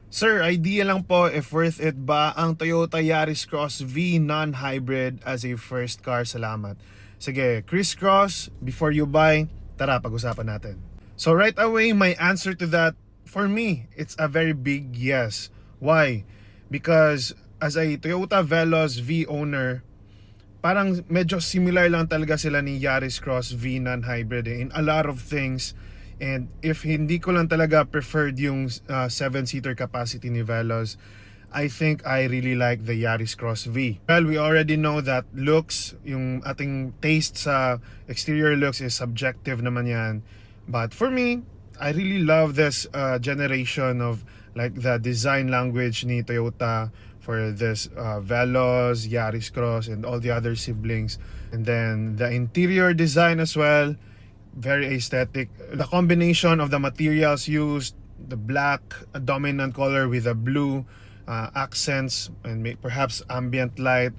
Sir, idea lang po if worth it ba ang Toyota Yaris Cross V non-hybrid as a first car. Salamat. Sige, crisscross, before you buy, tara pag-usapan natin. So right away, my answer to that, for me, it's a very big yes. Why? Because as a Toyota Veloz V owner, parang medyo similar lang talaga sila ni Yaris Cross V non-hybrid in a lot of things. And if hindi ko lang talaga preferred yung 7-seater capacity ni Veloz, I think I really like the Yaris Cross V. Well, we already know that looks, yung ating taste sa exterior looks is subjective naman yan. But for me, I really love this generation of like the design language ni Toyota for this Veloz, Yaris Cross, and all the other siblings. And then the interior design as well, very aesthetic. The combination of the materials used, the black dominant color with the blue accents and perhaps ambient light,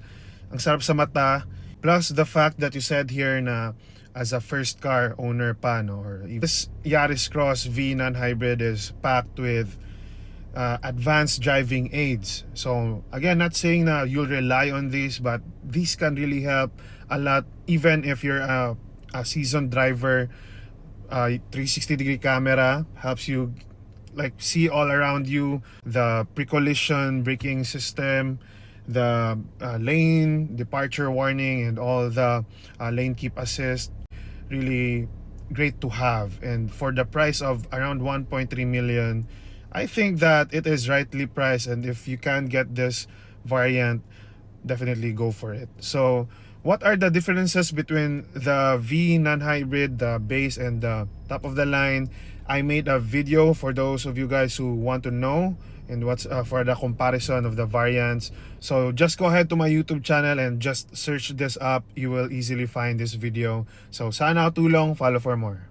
ang sarap sa mata. Plus the fact that you said here na as a first car owner pa, no, or this Yaris Cross V non-hybrid is packed with advanced driving aids. So again, not saying na you'll rely on these, but these can really help a lot even if you're a seasoned driver. 360-degree camera helps you like see all around you, the pre-collision braking system, the lane departure warning, and all the lane keep assist. Really great to have, and for the price of around 1.3 million, I think that it is rightly priced. And if you can get this variant, definitely go for it. So what are the differences between the V non-hybrid, the base, and the top of the line? I made a video for those of you guys who want to know, and what's for the comparison of the variants. So just go ahead to my YouTube channel and just search this up. You will easily find this video. So sana tulong, follow for more.